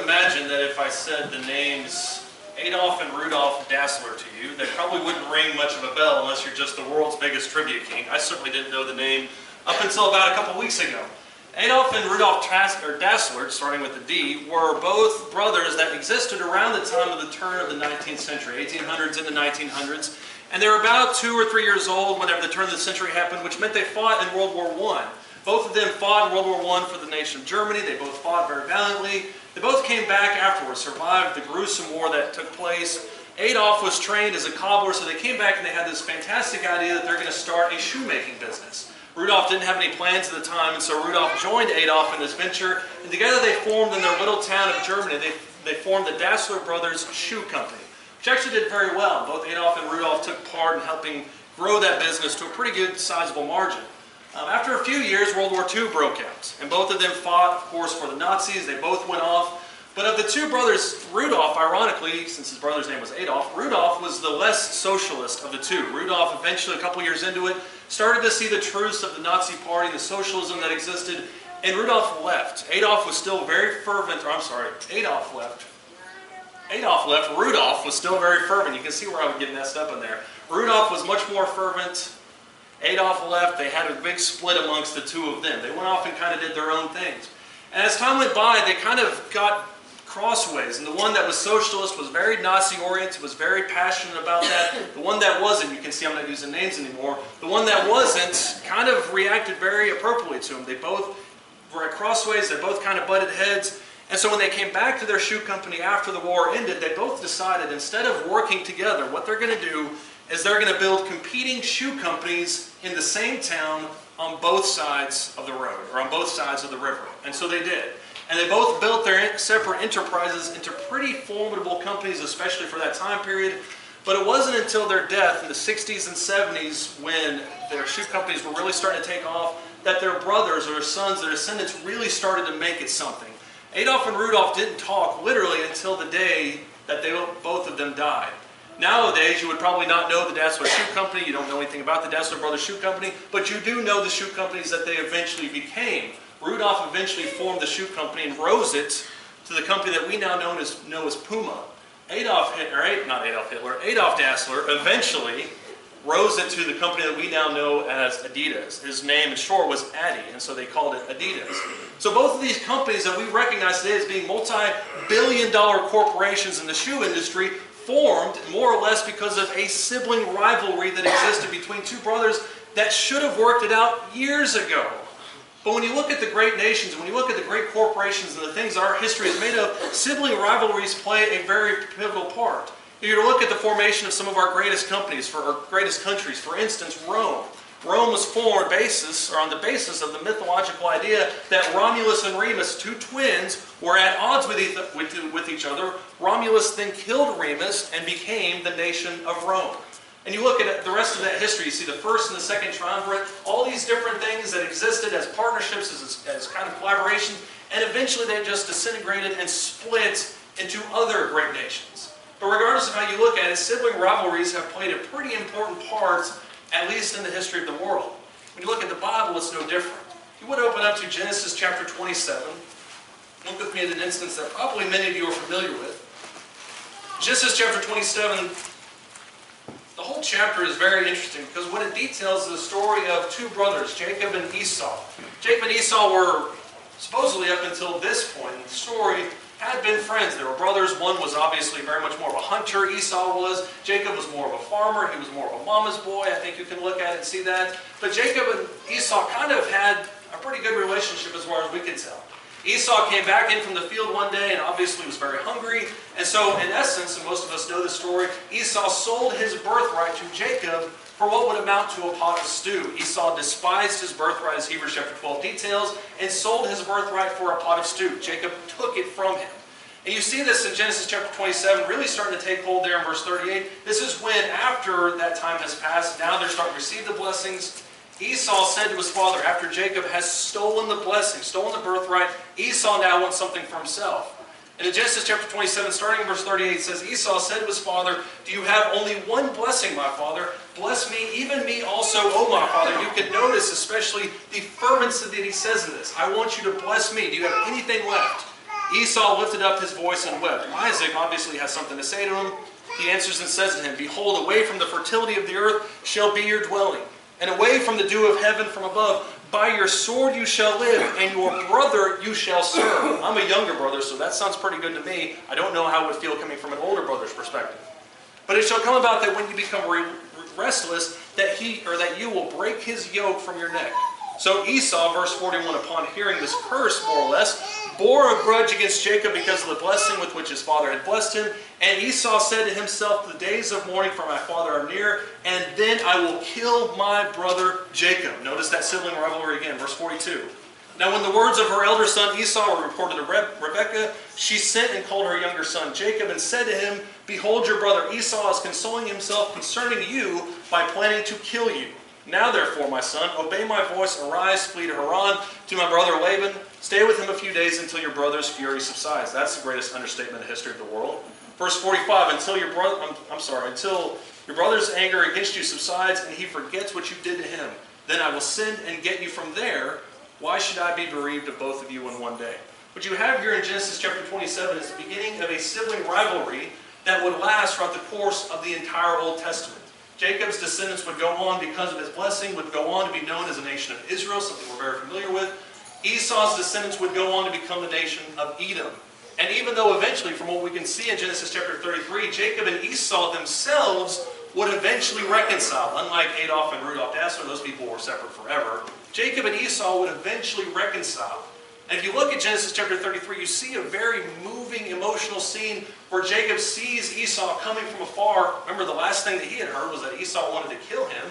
imagine that if I said the names Adolf and Rudolf Dassler to you, that probably wouldn't ring much of a bell unless you're just the world's biggest trivia king. I certainly didn't know the name up until about a couple weeks ago. Adolf and Rudolf Dassler, starting with the D, were both brothers that existed around the time of the turn of the 19th century, 1800s into 1900s. And they were about 2 or 3 years old whenever the turn of the century happened, which meant they fought in World War I. Both of them fought in World War I for the nation of Germany. They both fought very valiantly. They both came back afterwards, survived the gruesome war that took place. Adolf was trained as a cobbler, so they came back and they had this fantastic idea that they're going to start a shoemaking business. Rudolf didn't have any plans at the time, and so Rudolf joined Adolf in this venture, and together they formed in their little town of Germany, they formed the Dassler Brothers Shoe Company, which actually did very well. Both Adolf and Rudolf took part in helping grow that business to a pretty good sizable margin. After a few years, World War II broke out, and both of them fought, of course, for the Nazis. They both went off. But of the two brothers, Rudolf, ironically, since his brother's name was Adolf, Rudolf was the less socialist of the two. Rudolf eventually, a couple years into it, started to see the truths of the Nazi Party, the socialism that existed, and Rudolf left. Adolf was still very fervent, or I'm sorry, Adolf left. Adolf left, Rudolf was still very fervent. You can see where I would get messed up in there. Rudolf was much more fervent. Adolf left. They had a big split amongst the two of them. They went off and kind of did their own things. And as time went by, they kind of got crossways. And the one that was socialist was very Nazi-oriented, was very passionate about that. The one that wasn't, you can see I'm not using names anymore, the one that wasn't kind of reacted very appropriately to him. They both were at crossways. They both kind of butted heads. And so when they came back to their shoe company after the war ended, they both decided instead of working together, what they're going to do is they're going to build competing shoe companies in the same town on both sides of the road, or on both sides of the river. And so they did. And they both built their separate enterprises into pretty formidable companies, especially for that time period. But it wasn't until their death in the 60s and 70s, when their shoe companies were really starting to take off, that their brothers or their sons, their descendants, really started to make it something. Adolf and Rudolf didn't talk literally until the day that both of them died. Nowadays, you would probably not know the Dassler Shoe Company. You don't know anything about the Dassler Brothers Shoe Company, but you do know the shoe companies that they eventually became. Rudolf eventually formed the shoe company and rose it to the company that we now know as Puma. Adolf Dassler eventually rose it to the company that we now know as Adidas. His name in short was Addy, and so they called it Adidas. So both of these companies that we recognize today as being multi-billion-dollar corporations in the shoe industry formed more or less because of a sibling rivalry that existed between two brothers that should have worked it out years ago. But when you look at the great nations, when you look at the great corporations and the things our history is made of, sibling rivalries play a very pivotal part. You're to look at the formation of some of our greatest companies, our greatest countries. For instance, Rome. Rome was formed on the basis of the mythological idea that Romulus and Remus, two twins, were at odds with each other. Romulus then killed Remus and became the nation of Rome. And you look at the rest of that history, you see the first and the second triumvirate, all these different things that existed as partnerships, as kind of collaborations, and eventually they just disintegrated and split into other great nations. But regardless of how you look at it, sibling rivalries have played a pretty important part, at least in the history of the world. When you look at the Bible, it's no different. If you would open up to Genesis chapter 27, look with me at an instance that probably many of you are familiar with. Genesis chapter 27, the whole chapter is very interesting because what it details is the story of two brothers, Jacob and Esau. Jacob and Esau were supposedly, up until this point in the story, had been friends. They were brothers. One was obviously very much more of a hunter, Esau was. Jacob was more of a farmer. He was more of a mama's boy. I think you can look at it and see that. But Jacob and Esau kind of had a pretty good relationship as far as we can tell. Esau came back in from the field one day and obviously was very hungry. And so, in essence, and most of us know the story, Esau sold his birthright to Jacob for what would amount to a pot of stew. Esau despised his birthright, as Hebrews chapter 12 details, and sold his birthright for a pot of stew. Jacob took it from him. And you see this in Genesis chapter 27, really starting to take hold there in verse 38. This is when, after that time has passed, now they're starting to receive the blessings. Esau said to his father, after Jacob has stolen the blessing, stolen the birthright, Esau now wants something for himself. And in Genesis chapter 27, starting in verse 38, it says, Esau said to his father, do you have only one blessing, my father? Bless me, even me also, O my father. You can notice especially the fervency that he says in this. I want you to bless me. Do you have anything left? Esau lifted up his voice and wept. Isaac obviously has something to say to him. He answers and says to him, behold, away from the fertility of the earth shall be your dwelling, and away from the dew of heaven from above. By your sword you shall live, and your brother you shall serve. I'm a younger brother, so that sounds pretty good to me. I don't know how it would feel coming from an older brother's perspective. But it shall come about that when you become restless, that you will break his yoke from your neck. So Esau, verse 41, upon hearing this curse, more or less, bore a grudge against Jacob because of the blessing with which his father had blessed him. And Esau said to himself, the days of mourning for my father are near, and then I will kill my brother Jacob. Notice that sibling rivalry again, verse 42. Now when the words of her elder son Esau were reported to Rebekah, she sent and called her younger son Jacob and said to him, behold, your brother Esau is consoling himself concerning you by planning to kill you. Now therefore, my son, obey my voice, arise, flee to Haran, to my brother Laban. Stay with him a few days until your brother's fury subsides. That's the greatest understatement in the history of the world. Verse 45, until your brother's anger against you subsides and he forgets what you did to him. Then I will send and get you from there. Why should I be bereaved of both of you in one day? What you have here in Genesis chapter 27 is the beginning of a sibling rivalry that would last throughout the course of the entire Old Testament. Jacob's descendants would go on, because of his blessing, would go on to be known as a nation of Israel, something we're very familiar with. Esau's descendants would go on to become the nation of Edom. And even though eventually, from what we can see in Genesis chapter 33, Jacob and Esau themselves would eventually reconcile. Unlike Adolf and Rudolph Dassler, those people were separate forever. Jacob and Esau would eventually reconcile. And if you look at Genesis chapter 33, you see a very moving, emotional scene where Jacob sees Esau coming from afar. Remember, the last thing that he had heard was that Esau wanted to kill him.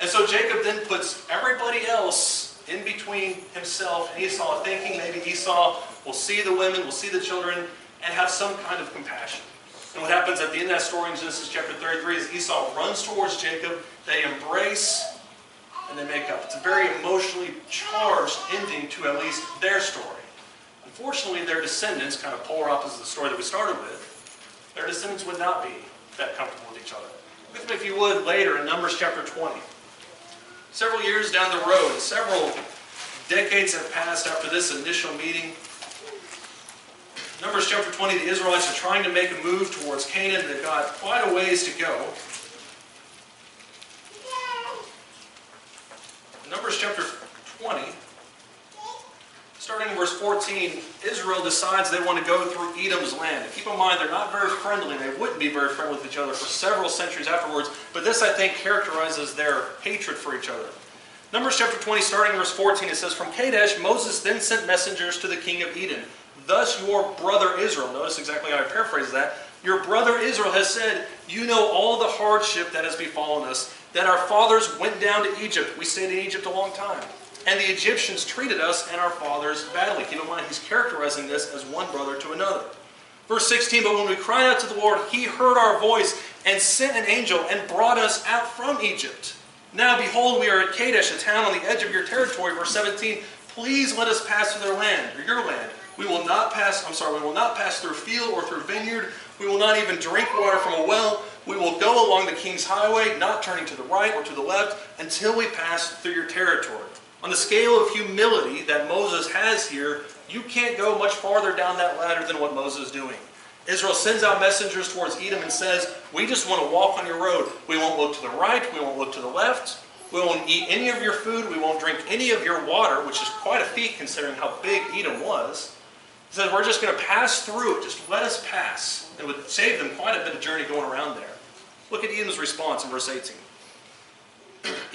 And so Jacob then puts everybody else in between himself and Esau, thinking maybe Esau will see the women, will see the children, and have some kind of compassion. And what happens at the end of that story in Genesis chapter 33 is Esau runs towards Jacob, they embrace, and they make up. It's a very emotionally charged ending to at least their story. Unfortunately, their descendants, kind of polar opposite of the story that we started with, their descendants would not be that comfortable with each other. Look with me, if you would, later in Numbers chapter 20. Several years down the road, several decades have passed after this initial meeting. Numbers chapter 20, the Israelites are trying to make a move towards Canaan. They've got quite a ways to go. Numbers chapter 20, starting in verse 14, Israel decides they want to go through Edom's land. And keep in mind, they're not very friendly. They wouldn't be very friendly with each other for several centuries afterwards, but this, I think, characterizes their hatred for each other. Numbers chapter 20, starting in verse 14, it says, from Kadesh, Moses then sent messengers to the king of Edom. Thus your brother Israel, notice exactly how I paraphrase that, your brother Israel has said, you know all the hardship that has befallen us, that our fathers went down to Egypt. We stayed in Egypt a long time. And the Egyptians treated us and our fathers badly. Keep in mind, he's characterizing this as one brother to another. Verse 16, but when we cried out to the Lord, he heard our voice and sent an angel and brought us out from Egypt. Now behold, we are at Kadesh, a town on the edge of your territory. Verse 17, please let us pass through their land, or your land. We will not pass through field or through vineyard. We will not even drink water from a well. We will go along the king's highway, not turning to the right or to the left, until we pass through your territory. On the scale of humility that Moses has here, you can't go much farther down that ladder than what Moses is doing. Israel sends out messengers towards Edom and says, we just want to walk on your road. We won't look to the right. We won't look to the left. We won't eat any of your food. We won't drink any of your water, which is quite a feat considering how big Edom was. He says, we're just going to pass through it. Just let us pass. It would save them quite a bit of journey going around there. Look at Edom's response in verse 18.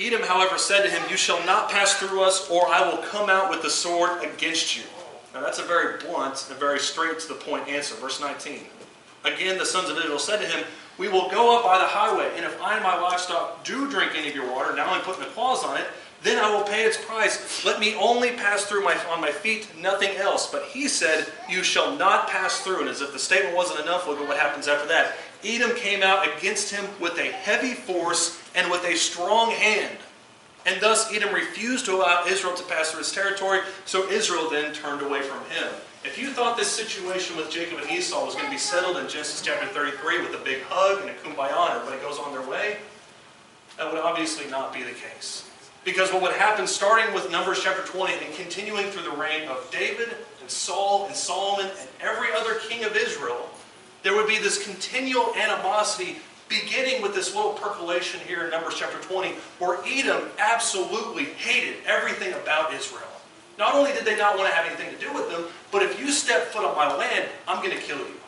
Edom, however, said to him, you shall not pass through us, or I will come out with the sword against you. Now that's a very blunt and very straight to the point answer. Verse 19. Again, the sons of Israel said to him, we will go up by the highway, and if I and my livestock do drink any of your water, now I'm putting a clause on it, then I will pay its price. Let me only pass through on my feet, nothing else. But he said, you shall not pass through. And as if the statement wasn't enough, look at what happens after that. Edom came out against him with a heavy force and with a strong hand. And thus Edom refused to allow Israel to pass through his territory, so Israel then turned away from him. If you thought this situation with Jacob and Esau was going to be settled in Genesis chapter 33 with a big hug and a kumbaya and everybody goes on their way, that would obviously not be the case. Because what would happen starting with Numbers chapter 20 and continuing through the reign of David and Saul and Solomon and every other king of Israel, there would be this continual animosity beginning with this little percolation here in Numbers chapter 20 where Edom absolutely hated everything about Israel. Not only did they not want to have anything to do with them, but if you step foot on my land, I'm going to kill you.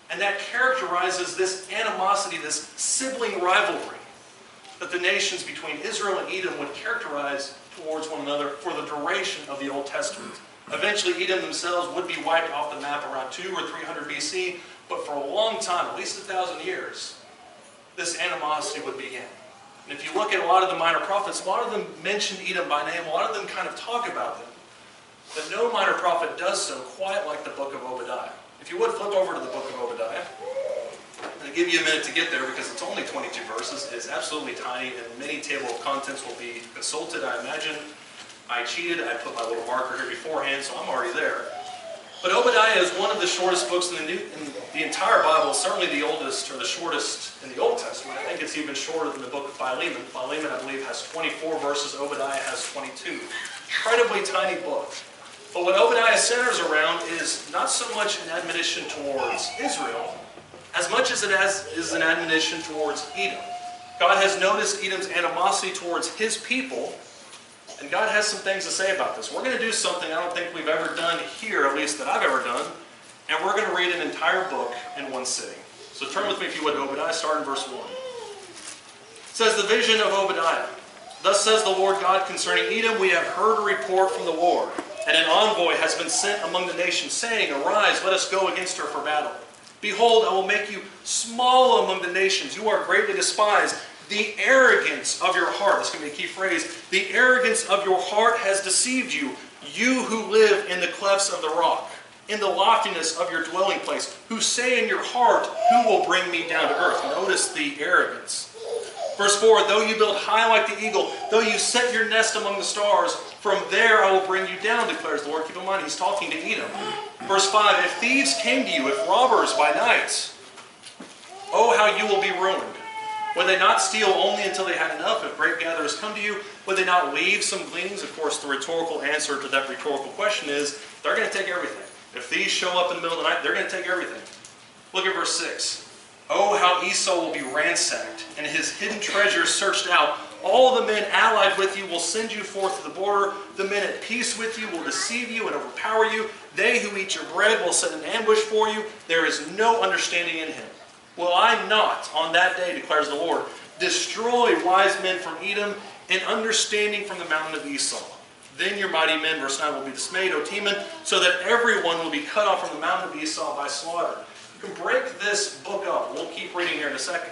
And that characterizes this animosity, this sibling rivalry that the nations between Israel and Edom would characterize towards one another for the duration of the Old Testament. Eventually, Edom themselves would be wiped off the map around 200 or 300 BC, but for a long time, at least 1,000 years, this animosity would begin. And if you look at a lot of the minor prophets, a lot of them mention Edom by name, a lot of them kind of talk about them. But no minor prophet does so quite like the book of Obadiah. If you would flip over to the book of Obadiah, and I'll give you a minute to get there because it's only 22 verses. It's absolutely tiny, and many table of contents will be consulted, I imagine. I cheated. I put my little marker here beforehand, so I'm already there. But Obadiah is one of the shortest books in the entire Bible, certainly the oldest or the shortest in the Old Testament. I think it's even shorter than the book of Philemon. Philemon, I believe, has 24 verses. Obadiah has 22. Incredibly tiny book. But what Obadiah centers around is not so much an admonition towards Israel, as much as it is an admonition towards Edom. God has noticed Edom's animosity towards his people, and God has some things to say about this. We're going to do something I don't think we've ever done here, at least that I've ever done, and we're going to read an entire book in one sitting. So turn with me, if you would, to Obadiah, start in verse 1. It says, the vision of Obadiah. Thus says the Lord God concerning Edom, we have heard a report from the Lord, and an envoy has been sent among the nations, saying, arise, let us go against her for battle. Behold, I will make you small among the nations. You are greatly despised. The arrogance of your heart, this is going to be a key phrase, the arrogance of your heart has deceived you, you who live in the clefts of the rock, in the loftiness of your dwelling place, who say in your heart, who will bring me down to earth? Notice the arrogance. Verse 4, though you build high like the eagle, though you set your nest among the stars, from there I will bring you down, declares the Lord. Keep in mind, he's talking to Edom. Verse 5, if thieves came to you, if robbers by night, oh, how you will be ruined. Would they not steal only until they had enough? If grape gatherers come to you, would they not leave some gleanings? Of course, the rhetorical answer to that rhetorical question is, they're going to take everything. If thieves show up in the middle of the night, they're going to take everything. Look at verse 6. Oh, how Esau will be ransacked, and his hidden treasures searched out. All the men allied with you will send you forth to the border. The men at peace with you will deceive you and overpower you. They who eat your bread will set an ambush for you. There is no understanding in him. Will I not, on that day, declares the Lord, destroy wise men from Edom and understanding from the mountain of Esau? Then your mighty men, verse 9, will be dismayed, O Teman, so that everyone will be cut off from the mountain of Esau by slaughter. You can break this book up. We'll keep reading here in a second.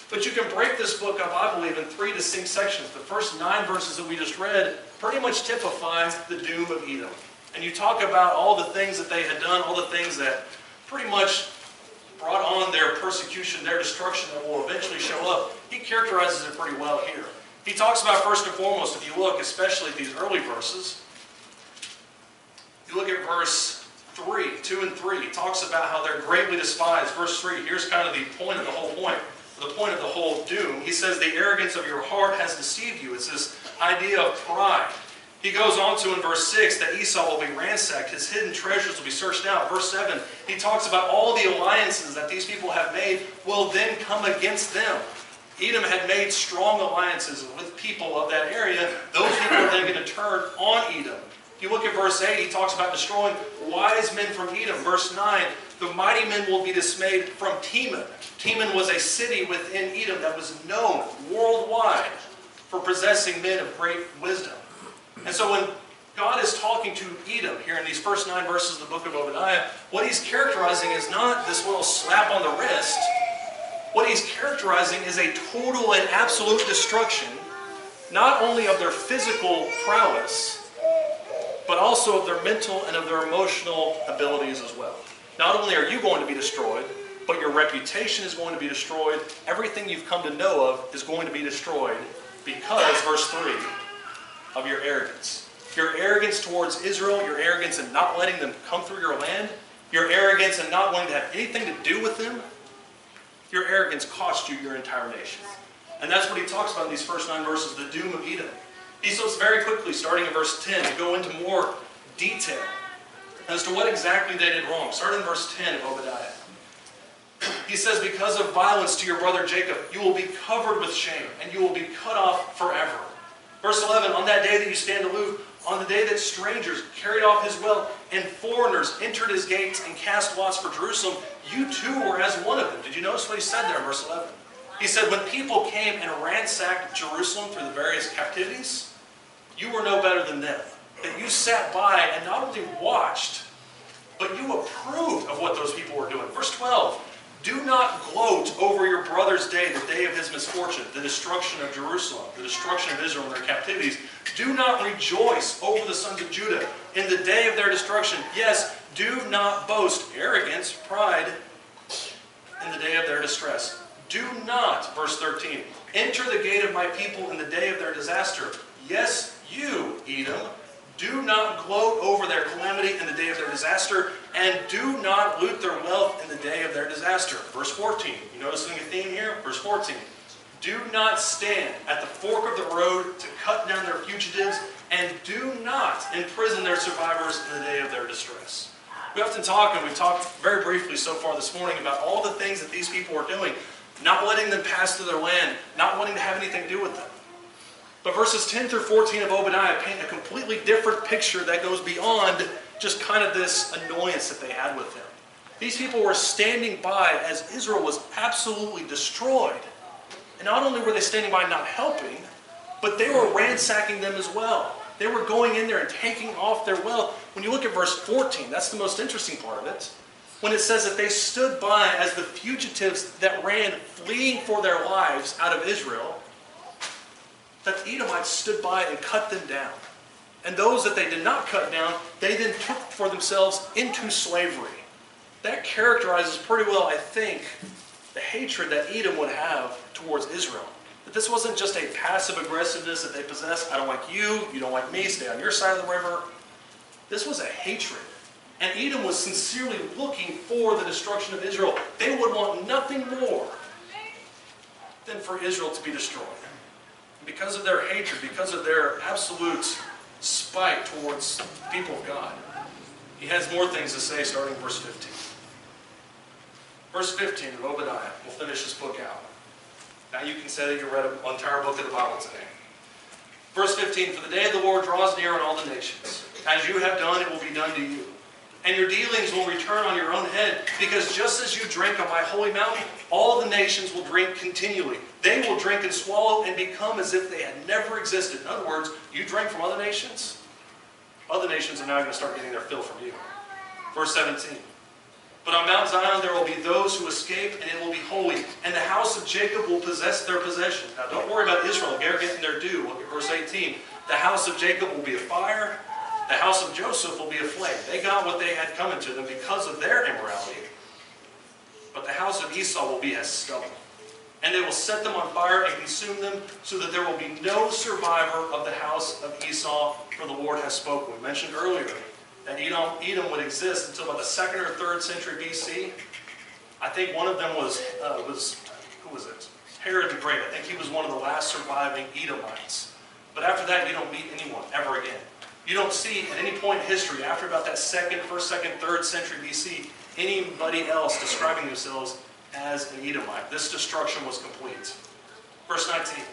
But you can break this book up, I believe, in 3 distinct sections. The first 9 verses that we just read pretty much typify the doom of Edom. And you talk about all the things that they had done, all the things that pretty much brought on their persecution, their destruction that will eventually show up. He characterizes it pretty well here. He talks about, first and foremost, if you look, especially at these early verses, you look at verse 3, 2 and 3, he talks about how they're greatly despised. Verse 3, here's kind of the point of the whole point, the point of the whole doom. He says, the arrogance of your heart has deceived you. It's this idea of pride. He goes on to, in verse 6, that Esau will be ransacked. His hidden treasures will be searched out. Verse 7, he talks about all the alliances that these people have made will then come against them. Edom had made strong alliances with people of that area. Those people are then going to turn on Edom. If you look at verse 8, he talks about destroying wise men from Edom. Verse 9, the mighty men will be dismayed from Teman. Teman was a city within Edom that was known worldwide for possessing men of great wisdom. And so when God is talking to Edom here in these first 9 verses of the book of Obadiah, what he's characterizing is not this little slap on the wrist. What he's characterizing is a total and absolute destruction, not only of their physical prowess, but also of their mental and of their emotional abilities as well. Not only are you going to be destroyed, but your reputation is going to be destroyed. Everything you've come to know of is going to be destroyed because, verse 3, of your arrogance. Your arrogance towards Israel, your arrogance in not letting them come through your land, your arrogance in not wanting to have anything to do with them, your arrogance cost you your entire nation. And that's what he talks about in these first 9 verses, the doom of Edom. He starts very quickly, starting in verse 10, to go into more detail as to what exactly they did wrong. Starting in verse 10 of Obadiah. He says, because of violence to your brother Jacob, you will be covered with shame, and you will be cut off forever. Verse 11, on that day that you stand aloof, on the day that strangers carried off his wealth, and foreigners entered his gates and cast lots for Jerusalem, you too were as one of them. Did you notice what he said there in verse 11? He said, when people came and ransacked Jerusalem through the various captivities, you were no better than them. That you sat by and not only watched, but you approved of what those people were doing. Verse 12, do not gloat over your brother's day, the day of his misfortune, the destruction of Jerusalem, the destruction of Israel and their captivities. Do not rejoice over the sons of Judah in the day of their destruction. Yes, do not boast arrogance, pride, in the day of their distress. Do not, verse 13, enter the gate of my people in the day of their disaster. Yes, you, Edom, do not gloat over their calamity in the day of their disaster, and do not loot their wealth in the day of their disaster. Verse 14. You noticing a theme here? Verse 14. Do not stand at the fork of the road to cut down their fugitives, and do not imprison their survivors in the day of their distress. We often talk, and we've talked very briefly so far this morning, about all the things that these people are doing, not letting them pass through their land, not wanting to have anything to do with them. But verses 10 through 14 of Obadiah paint a completely different picture that goes beyond just kind of this annoyance that they had with him. These people were standing by as Israel was absolutely destroyed. And not only were they standing by not helping, but they were ransacking them as well. They were going in there and taking off their wealth. When you look at verse 14, that's the most interesting part of it. When it says that they stood by as the fugitives that ran fleeing for their lives out of Israel, that the Edomites stood by and cut them down. And those that they did not cut down, they then took for themselves into slavery. That characterizes pretty well, I think, the hatred that Edom would have towards Israel. That this wasn't just a passive aggressiveness that they possessed. I don't like you, you don't like me, stay on your side of the river. This was a hatred. And Edom was sincerely looking for the destruction of Israel. They would want nothing more than for Israel to be destroyed. Because of their hatred, because of their absolute spite towards the people of God. He has more things to say starting in verse 15. Verse 15 of Obadiah. We'll finish this book out. Now you can say that you read an entire book of the Bible today. Verse 15, for the day of the Lord draws near on all the nations. As you have done, it will be done to you. And your dealings will return on your own head, because just as you drank on my holy mountain, all the nations will drink continually. They will drink and swallow and become as if they had never existed. In other words, you drank from other nations. Other nations are now going to start getting their fill from you. Verse 17. But on Mount Zion there will be those who escape, and it will be holy. And the house of Jacob will possess their possession. Now don't worry about Israel. They're getting their due. Look at verse 18. The house of Jacob will be a fire. The house of Joseph will be a flame. They got what they had coming to them because of their immorality. But the house of Esau will be as stubble. And they will set them on fire and consume them, so that there will be no survivor of the house of Esau, for the Lord has spoken. We mentioned earlier that Edom would exist until about the 2nd or 3rd century BC. I think one of them was who was it? Herod the Great. I think he was one of the last surviving Edomites. But after that, you don't meet anyone ever again. You don't see at any point in history, after about that 1st, 2nd, 3rd century BC, anybody else describing themselves as an Edomite. This destruction was complete. Verse 19.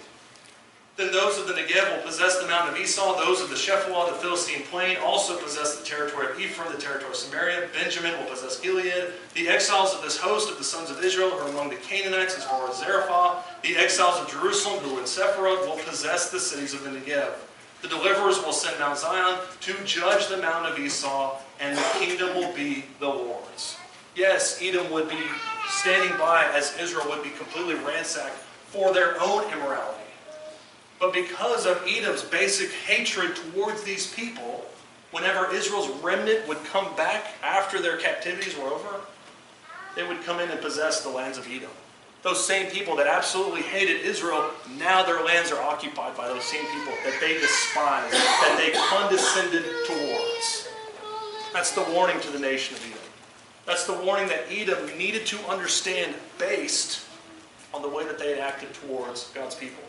Then those of the Negev will possess the mountain of Esau. Those of the Shephelah, the Philistine plain, also possess the territory of Ephraim, the territory of Samaria. Benjamin will possess Gilead. The exiles of this host of the sons of Israel who are among the Canaanites, as far as Zarephath. The exiles of Jerusalem who are in Sepharad will possess the cities of the Negev. The deliverers will send Mount Zion to judge the mountain of Esau, and the kingdom will be the Lord's. Yes, Edom would be standing by as Israel would be completely ransacked for their own immorality. But because of Edom's basic hatred towards these people, whenever Israel's remnant would come back after their captivities were over, they would come in and possess the lands of Edom. Those same people that absolutely hated Israel, now their lands are occupied by those same people that they despised, that they condescended towards. That's the warning to the nation of Edom. That's the warning that Edom needed to understand based on the way that they had acted towards God's people.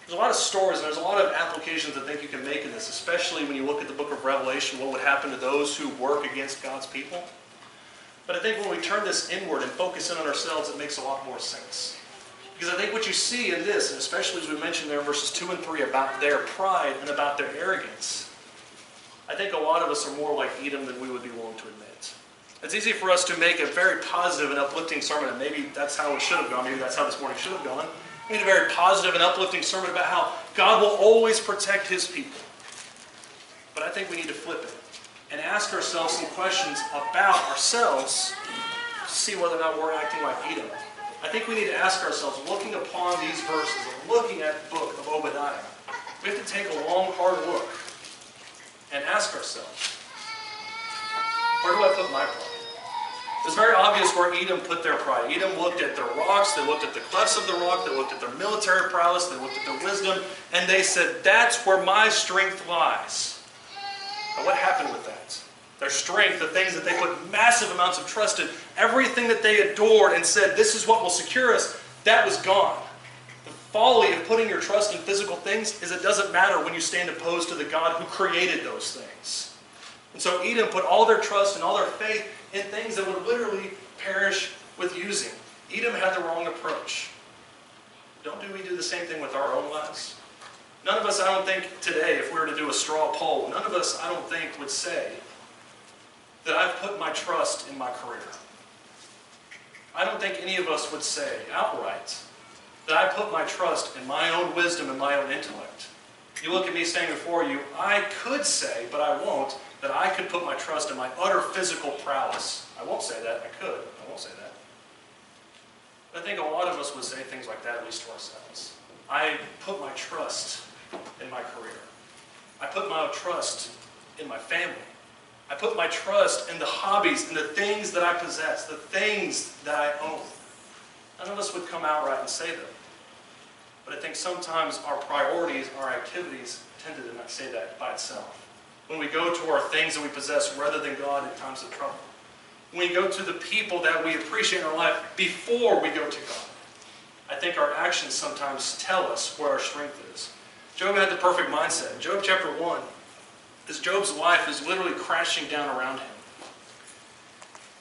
There's a lot of stories and there's a lot of applications I think you can make in this, especially when you look at the book of Revelation, what would happen to those who work against God's people. But I think when we turn this inward and focus in on ourselves, it makes a lot more sense. Because I think what you see in this, and especially as we mentioned there in verses 2 and 3 about their pride and about their arrogance, I think a lot of us are more like Edom than we would be willing to admit. It's easy for us to make a very positive and uplifting sermon, and maybe that's how it should have gone, maybe that's how this morning should have gone. We need a very positive and uplifting sermon about how God will always protect His people. But I think we need to flip it and ask ourselves some questions about ourselves to see whether or not we're acting like Edom. I think we need to ask ourselves, looking upon these verses and looking at the book of Obadiah, we have to take a long, hard look and ask ourselves, where do I put my pride? It's very obvious where Edom put their pride. Edom looked at their rocks, they looked at the clefts of the rock, they looked at their military prowess, they looked at their wisdom, and they said, that's where my strength lies. And what happened with that? Their strength, the things that they put massive amounts of trust in, everything that they adored and said, this is what will secure us, that was gone. The folly of putting your trust in physical things is it doesn't matter when you stand opposed to the God who created those things. And so Edom put all their trust and all their faith in things that would literally perish with using. Edom had the wrong approach. Don't we do the same thing with our own lives? None of us, I don't think, today, if we were to do a straw poll, none of us, I don't think, would say that I've put my trust in my career. I don't think any of us would say outright that I put my trust in my own wisdom and my own intellect. You look at me standing before you, I could say, but I won't, that I could put my trust in my utter physical prowess. I won't say that. I could. I won't say that. But I think a lot of us would say things like that, at least to ourselves. I put my trust in my career. I put my trust in my family. I put my trust in the hobbies and the things that I possess, the things that I own. None of us would come outright and say them. But I think sometimes our priorities, our activities, tend to not say that by itself. When we go to our things that we possess rather than God in times of trouble. When we go to the people that we appreciate in our life before we go to God. I think our actions sometimes tell us where our strength is. Job had the perfect mindset. In Job chapter 1, as Job's life is literally crashing down around him.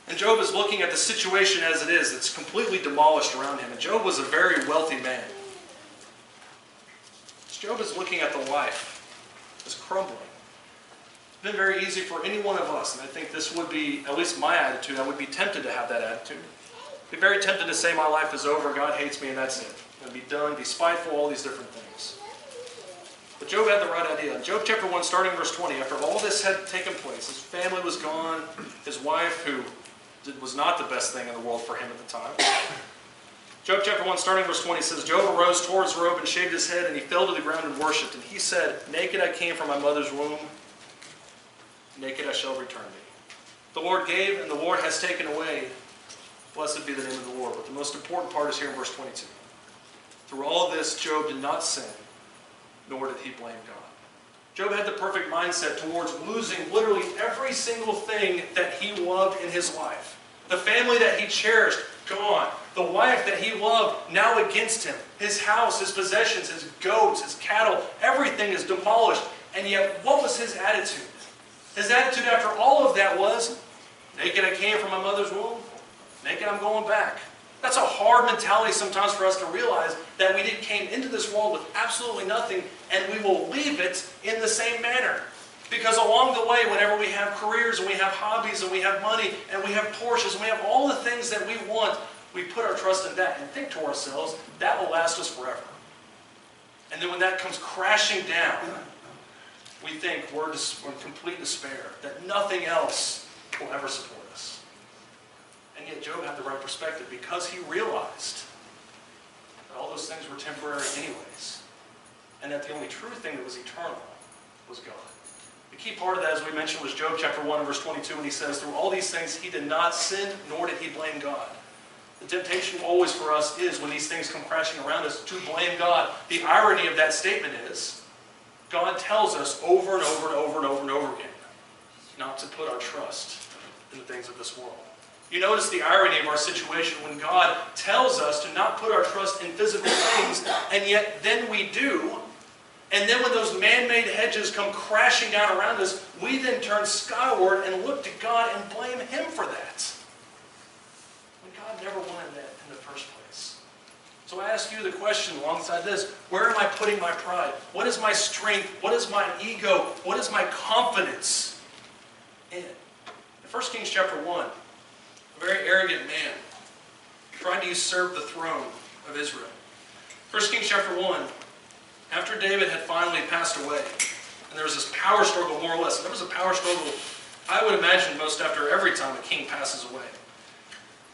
And Job is looking at the situation as it is. It's completely demolished around him. And Job was a very wealthy man. As Job is looking at the life that's crumbling. It's been very easy for any one of us, and I think this would be, at least my attitude, I would be tempted to have that attitude. I'd be very tempted to say my life is over, God hates me, and that's it. I'm going to be done, be spiteful, all these different things. But Job had the right idea. In Job chapter 1, starting verse 20, after all this had taken place, his family was gone, his wife, who was not the best thing in the world for him at the time. Job chapter 1, starting verse 20, says, Job arose, tore his robe, and shaved his head, and he fell to the ground and worshipped. And he said, naked I came from my mother's womb, naked I shall return thee. The Lord gave, and the Lord has taken away. Blessed be the name of the Lord. But the most important part is here in verse 22. Through all this, Job did not sin, nor did he blame God. Job had the perfect mindset towards losing literally every single thing that he loved in his life. The family that he cherished, gone. The wife that he loved, now against him. His house, his possessions, his goats, his cattle, everything is demolished. And yet, what was his attitude? His attitude after all of that was, naked I came from my mother's womb, naked I'm going back. That's a hard mentality sometimes for us to realize that we came into this world with absolutely nothing and we will leave it in the same manner. Because along the way, whenever we have careers and we have hobbies and we have money and we have Porsches and we have all the things that we want, we put our trust in that and think to ourselves, that will last us forever. And then when that comes crashing down, we think we're in complete despair, that nothing else will ever support us. And yet Job had the right perspective because he realized that all those things were temporary anyways. And that the only true thing that was eternal was God. The key part of that, as we mentioned, was Job chapter 1 and verse 22, when he says, through all these things he did not sin, nor did he blame God. The temptation always for us is, when these things come crashing around us, to blame God. The irony of that statement is, God tells us over and over and over and over and over again not to put our trust in the things of this world. You notice the irony of our situation when God tells us to not put our trust in physical things, and yet then we do. And then when those man-made hedges come crashing down around us, we then turn skyward and look to God and blame Him for that. When God never wanted that in the first place. So I ask you the question alongside this, where am I putting my pride? What is my strength? What is my ego? What is my confidence in? In 1 Kings chapter 1, a very arrogant man tried to usurp the throne of Israel. 1 Kings chapter 1, after David had finally passed away, and there was this power struggle more or less, and there was a power struggle, I would imagine, most after every time a king passes away.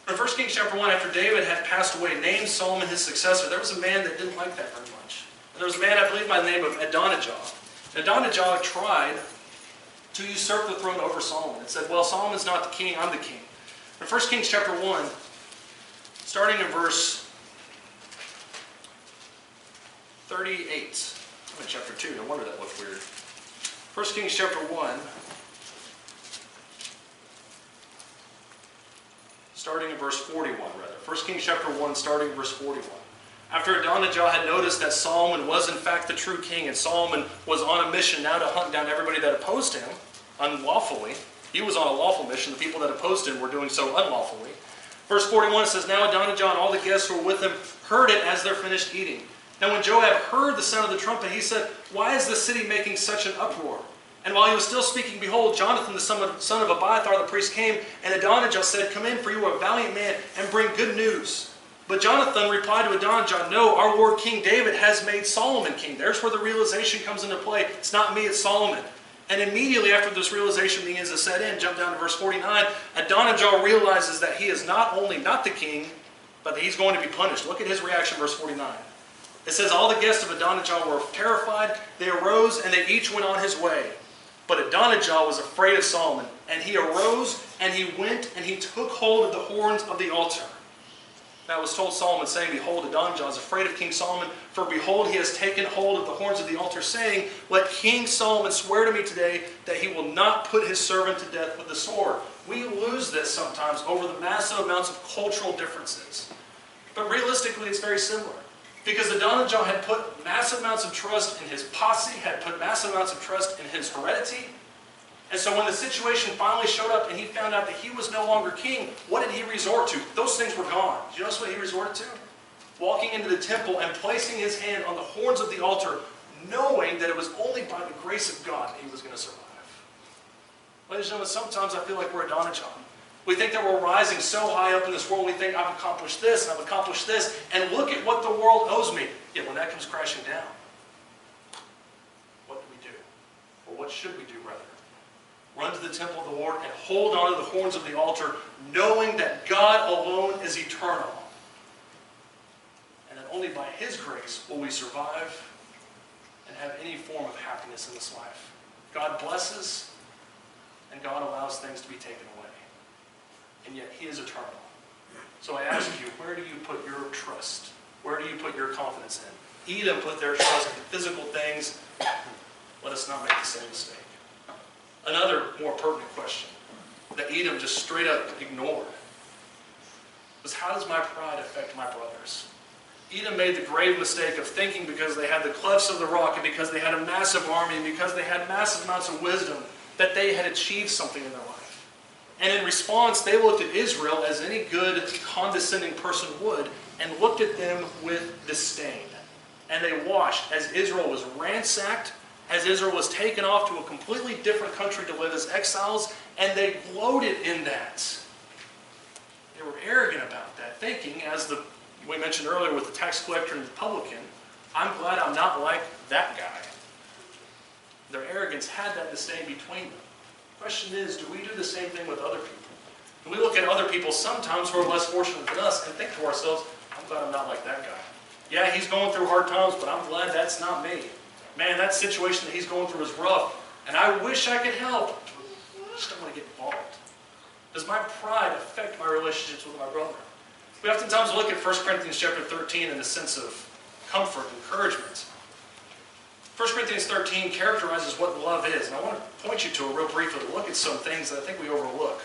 In 1 Kings chapter 1, after David had passed away, named Solomon his successor, there was a man that didn't like that very much. And there was a man, I believe, by the name of Adonijah. Adonijah tried to usurp the throne over Solomon. It said, well, Solomon's not the king, I'm the king. In 1 Kings chapter 1, starting in verse 38. I'm in chapter 2, no wonder that looked weird. 1 Kings chapter 1, starting in verse 41, rather. 1 Kings chapter 1, starting in verse 41. After Adonijah had noticed that Solomon was in fact the true king, and Solomon was on a mission now to hunt down everybody that opposed him unlawfully. He was on a lawful mission. The people that opposed him were doing so unlawfully. Verse 41, it says, now Adonijah and all the guests who were with him heard it as they're finished eating. Now when Joab heard the sound of the trumpet, he said, why is the city making such an uproar? And while he was still speaking, behold, Jonathan, the son of Abiathar the priest, came, and Adonijah said, come in, for you are a valiant man, and bring good news. But Jonathan replied to Adonijah, no, our Lord King David has made Solomon king. There's where the realization comes into play. It's not me, it's Solomon. And immediately after this realization begins to set in, jump down to verse 49, Adonijah realizes that he is not only not the king, but that he's going to be punished. Look at his reaction, verse 49. It says, all the guests of Adonijah were terrified. They arose, and they each went on his way. But Adonijah was afraid of Solomon, and he arose, and he went, and he took hold of the horns of the altar. That was told Solomon, saying, behold, Adonijah is afraid of King Solomon, for behold, he has taken hold of the horns of the altar, saying, let King Solomon swear to me today that he will not put his servant to death with the sword. We lose this sometimes over the massive amounts of cultural differences. But realistically, it's very similar. Because Adonijah had put massive amounts of trust in his posse, had put massive amounts of trust in his heredity. And so when the situation finally showed up and he found out that he was no longer king, what did he resort to? Those things were gone. Do you notice what he resorted to? Walking into the temple and placing his hand on the horns of the altar, knowing that it was only by the grace of God that he was going to survive. Ladies and gentlemen, sometimes I feel like we're Adonijah. We think that we're rising so high up in this world, we think, I've accomplished this, and I've accomplished this, and look at what the world owes me. Yet when that comes crashing down, what do we do? Or what should we do, rather? Run to the temple of the Lord and hold on to the horns of the altar, knowing that God alone is eternal. And that only by His grace will we survive and have any form of happiness in this life. God blesses, and God allows things to be taken away. And yet He is eternal. So I ask you, where do you put your trust? Where do you put your confidence in? Edom put their trust in physical things. Let us not make the same mistake. Another more pertinent question that Edom just straight up ignored was, how does my pride affect my brothers? Edom made the grave mistake of thinking because they had the clefts of the rock and because they had a massive army and because they had massive amounts of wisdom that they had achieved something in their life. And in response, they looked at Israel as any good, condescending person would and looked at them with disdain. And they watched as Israel was ransacked, as Israel was taken off to a completely different country to live as exiles, and they gloated in that. They were arrogant about that, thinking, as we mentioned earlier with the tax collector and the publican, I'm glad I'm not like that guy. Their arrogance had that disdain between them. The question is, do we do the same thing with other people? Do we look at other people sometimes who are less fortunate than us and think to ourselves, I'm glad I'm not like that guy. Yeah, he's going through hard times, but I'm glad that's not me. Man, that situation that he's going through is rough, and I wish I could help. I just don't want to get involved. Does my pride affect my relationships with my brother? We oftentimes look at 1 Corinthians chapter 13 in the sense of comfort, encouragement. 1 Corinthians 13 characterizes what love is, and I want to point you to it real briefly to look at some things that I think we overlook.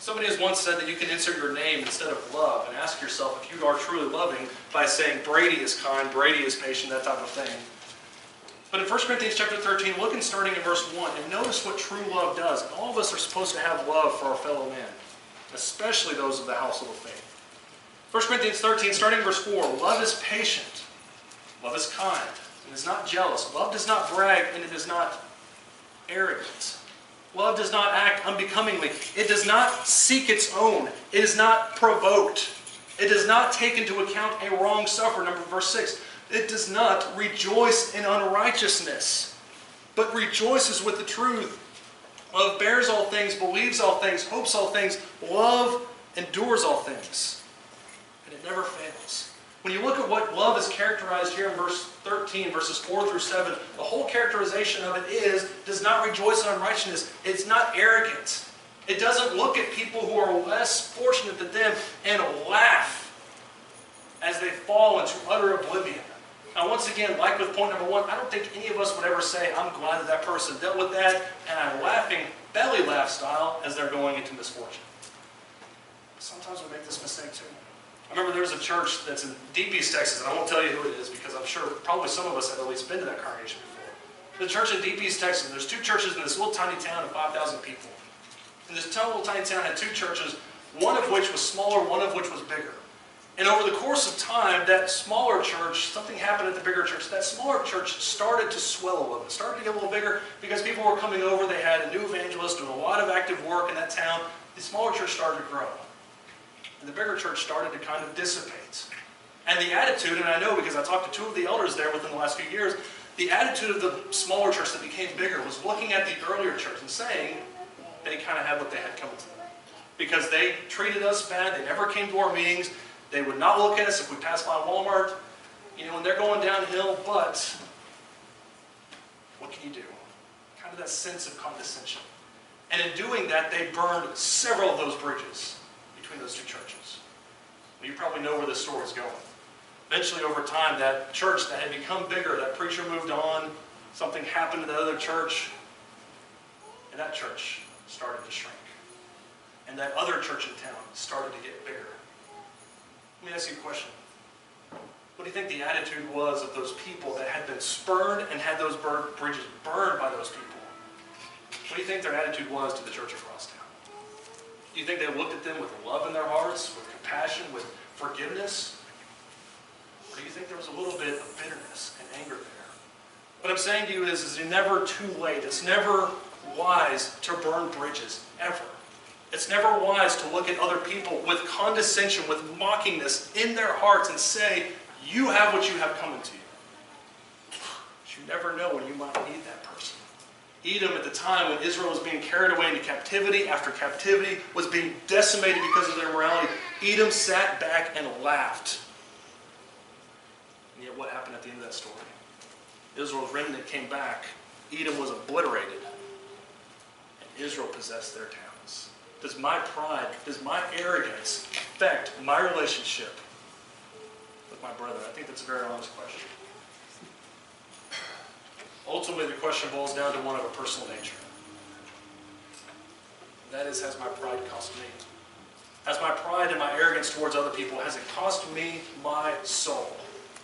Somebody has once said that you can insert your name instead of love and ask yourself if you are truly loving by saying Brady is kind, Brady is patient, that type of thing. But in 1 Corinthians chapter 13, look and starting in verse 1, and notice what true love does. And all of us are supposed to have love for our fellow men, especially those of the household of faith. 1 Corinthians 13, starting in verse 4, love is patient, love is kind, and is not jealous. Love does not brag, and it is not arrogant. Love does not act unbecomingly. It does not seek its own. It is not provoked. It does not take into account a wrong sufferer. Verse 6. It does not rejoice in unrighteousness, but rejoices with the truth. Love bears all things, believes all things, hopes all things. Love endures all things. And it never fails. When you look at what love is characterized here in verse 13, verses 4 through 7, the whole characterization of it does not rejoice in unrighteousness. It's not arrogant. It doesn't look at people who are less fortunate than them and laugh as they fall into utter oblivion. Now, once again, like with point number 1, I don't think any of us would ever say, I'm glad that person dealt with that, and I'm laughing belly laugh style as they're going into misfortune. Sometimes we make this mistake too. I remember there was a church that's in Deep East, Texas, and I won't tell you who it is because I'm sure probably some of us have at least been to that congregation before. The church in Deep East, Texas, there's 2 churches in this little tiny town of 5,000 people. And this little tiny town had 2 churches, one of which was smaller, one of which was bigger. And over the course of time, that smaller church, something happened at the bigger church. That smaller church started to swell a little bit, started to get a little bigger because people were coming over. They had a new evangelist doing a lot of active work in that town. The smaller church started to grow. And the bigger church started to kind of dissipate. And the attitude, and I know because I talked to 2 of the elders there within the last few years, the attitude of the smaller church that became bigger was looking at the earlier church and saying they kind of had what they had coming to them. Because they treated us bad, they never came to our meetings, they would not look at us if we passed by Walmart, and they're going downhill, but what can you do? Kind of that sense of condescension. And in doing that, they burned several of those bridges between those 2 churches. Well, you probably know where this story is going. Eventually, over time, that church that had become bigger, that preacher moved on, something happened to that other church, and that church started to shrink. And that other church in town started to get bigger. Let me ask you a question. What do you think the attitude was of those people that had been spurned and had those bridges burned by those people? What do you think their attitude was to the church across town? Do you think they looked at them with love in their hearts, with compassion, with forgiveness? Or do you think there was a little bit of bitterness and anger there? What I'm saying to you is it's never too late. It's never wise to burn bridges, ever. It's never wise to look at other people with condescension, with mockingness in their hearts and say, you have what you have coming to you. But you never know when you might need that person. Edom, at the time when Israel was being carried away into captivity after captivity, was being decimated because of their immorality, Edom sat back and laughed. And yet what happened at the end of that story? Israel's remnant came back. Edom was obliterated. And Israel possessed their towns. Does my pride, does my arrogance affect my relationship with my brother? I think that's a very honest question. Ultimately, the question boils down to one of a personal nature. That is, has my pride cost me? Has my pride and my arrogance towards other people, has it cost me my soul?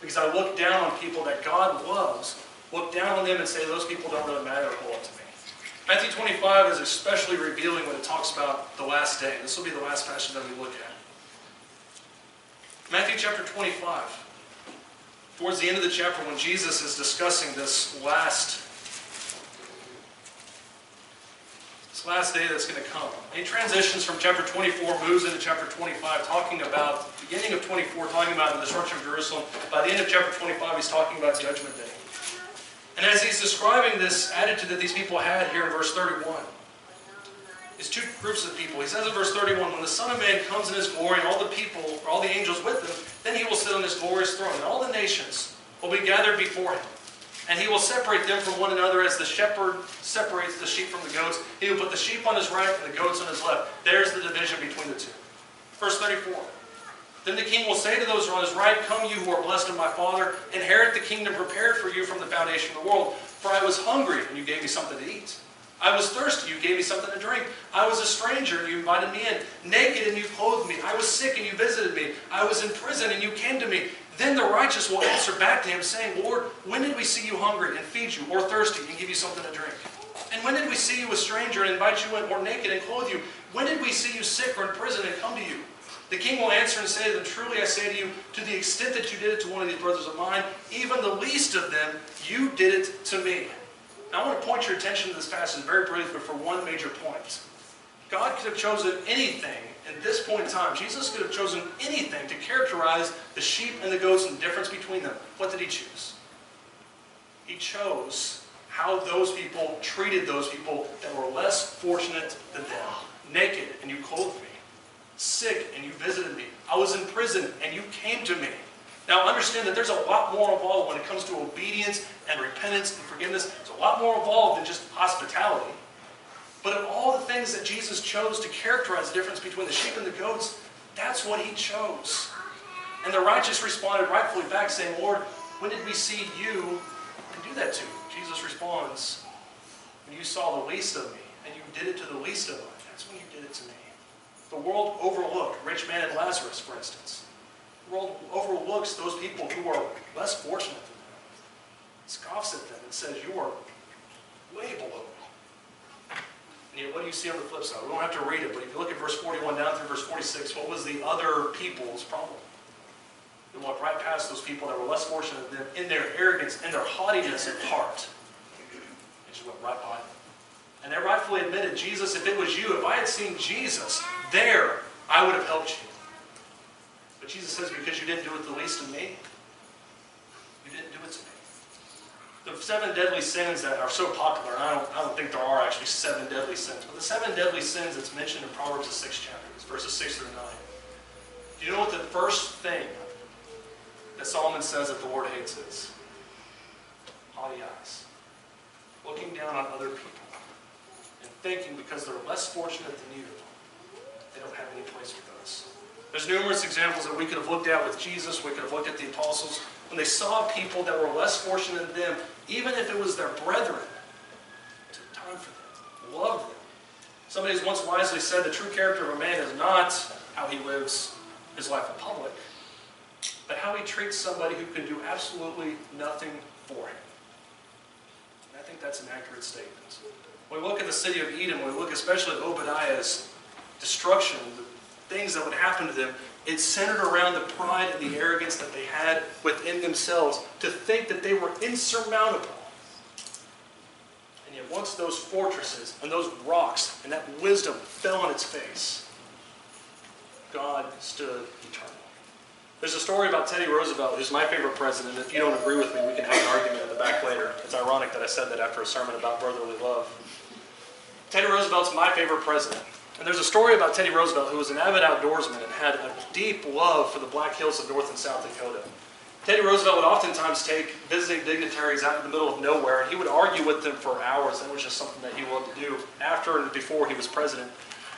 Because I look down on people that God loves, look down on them and say those people don't really matter or pull up to me. Matthew 25 is especially revealing when it talks about the last day. This will be the last passage that we look at. Matthew chapter 25. Towards the end of the chapter, when Jesus is discussing this last day that's going to come. And he transitions from chapter 24, moves into chapter 25, talking about, beginning of 24, talking about the destruction of Jerusalem. By the end of chapter 25, he's talking about Judgment Day. And as he's describing this attitude that these people had here in verse 31, is 2 groups of people. He says in verse 31, when the Son of Man comes in his glory and all the people, or all the angels with him, then he will sit on his glorious throne. And all the nations will be gathered before him. And he will separate them from one another as the shepherd separates the sheep from the goats. He will put the sheep on his right and the goats on his left. There's the division between the 2. Verse 34. Then the king will say to those who are on his right, come you who are blessed of my Father, inherit the kingdom prepared for you from the foundation of the world. For I was hungry, and you gave me something to eat. I was thirsty, you gave me something to drink. I was a stranger, and you invited me in. Naked, and you clothed me. I was sick, and you visited me. I was in prison, and you came to me. Then the righteous will answer back to him, saying, Lord, when did we see you hungry and feed you, or thirsty and give you something to drink? And when did we see you a stranger and invite you in, or naked and clothe you? When did we see you sick or in prison and come to you? The king will answer and say to them, truly I say to you, to the extent that you did it to one of these brothers of mine, even the least of them, you did it to me. Now I want to point your attention to this passage very briefly for one major point. God could have chosen anything at this point in time. Jesus could have chosen anything to characterize the sheep and the goats and the difference between them. What did he choose? He chose how those people treated those people that were less fortunate than them. Naked, and you clothed me. Sick, and you visited me. I was in prison, and you came to me. Now understand that there's a lot more involved when it comes to obedience and repentance and forgiveness. There's a lot more involved than just hospitality. But of all the things that Jesus chose to characterize the difference between the sheep and the goats, that's what he chose. And the righteous responded rightfully back saying, Lord, when did we see you and do that to you? Jesus responds, when you saw the least of me and you did it to the least of mine, that's when you did it to me. The world overlooked rich man and Lazarus, for instance. The world overlooks those people who are less fortunate than them. It scoffs at them and says, you are way below me. And yet what do you see on the flip side? We don't have to read it, but if you look at verse 41 down through verse 46, what was the other people's problem? They walked right past those people that were less fortunate than them in their arrogance and their haughtiness of heart. They just went right by them. And they rightfully admitted, Jesus, if it was you, if I had seen Jesus there, I would have helped you. But Jesus says, because you didn't do it the least of me, you didn't do it to me. The 7 deadly sins that are so popular, and I don't think there are actually 7 deadly sins, but the 7 deadly sins that's mentioned in Proverbs, the 6th chapter, it's verses 6 through 9. Do you know what the first thing that Solomon says that the Lord hates is? Haughty eyes. Looking down on other people and thinking because they're less fortunate than you, they don't have any place with us. There's numerous examples that we could have looked at with Jesus, we could have looked at the apostles, when they saw people that were less fortunate than them, even if it was their brethren, took time for them, loved them. Somebody has once wisely said the true character of a man is not how he lives his life in public, but how he treats somebody who can do absolutely nothing for him. And I think that's an accurate statement. When we look at the city of Edom, when we look especially at Obadiah's destruction, the things that would happen to them, it centered around the pride and the arrogance that they had within themselves to think that they were insurmountable. And yet once those fortresses and those rocks and that wisdom fell on its face, God stood eternal. There's a story about Teddy Roosevelt, who's my favorite president. If you don't agree with me, we can have an argument in the back later. It's ironic that I said that after a sermon about brotherly love. Teddy Roosevelt's my favorite president. And there's a story about Teddy Roosevelt, who was an avid outdoorsman and had a deep love for the Black Hills of North and South Dakota. Teddy Roosevelt would oftentimes take visiting dignitaries out in the middle of nowhere, and he would argue with them for hours. That was just something that he loved to do after and before he was president.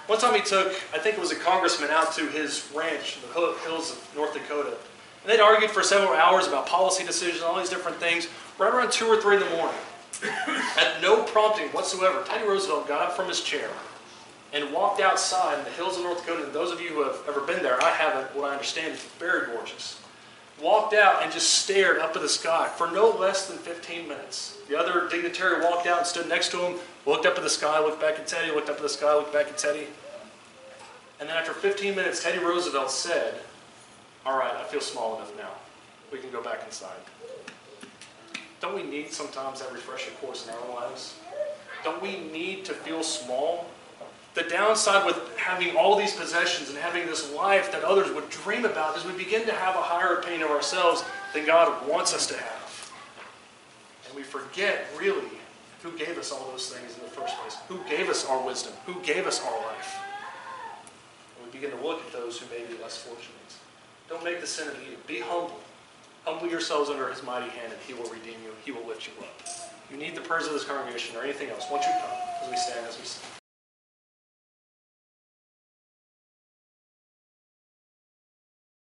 One time he took, I think it was a congressman, out to his ranch in the hills of North Dakota. And they'd argued for several hours about policy decisions, all these different things, right around 2 or 3 in the morning. At no prompting whatsoever, Teddy Roosevelt got up from his chair and walked outside in the hills of North Dakota. And those of you who have ever been there, I haven't, what I understand is very gorgeous. Walked out and just stared up at the sky for no less than 15 minutes. The other dignitary walked out and stood next to him, looked up at the sky, looked back at Teddy, looked up at the sky, looked back at Teddy. And then after 15 minutes, Teddy Roosevelt said, all right, I feel small enough now. We can go back inside. Don't we need sometimes that refresher course in our lives? Don't we need to feel small? The downside with having all these possessions and having this life that others would dream about is we begin to have a higher opinion of ourselves than God wants us to have. And we forget, really, who gave us all those things in the first place. Who gave us our wisdom? Who gave us our life? And we begin to look at those who may be less fortunate. Don't make the sin of Eden. Be humble. Humble yourselves under his mighty hand, and he will redeem you. He will lift you up. You need the prayers of this congregation or anything else. Won't you come as we stand, as we sing?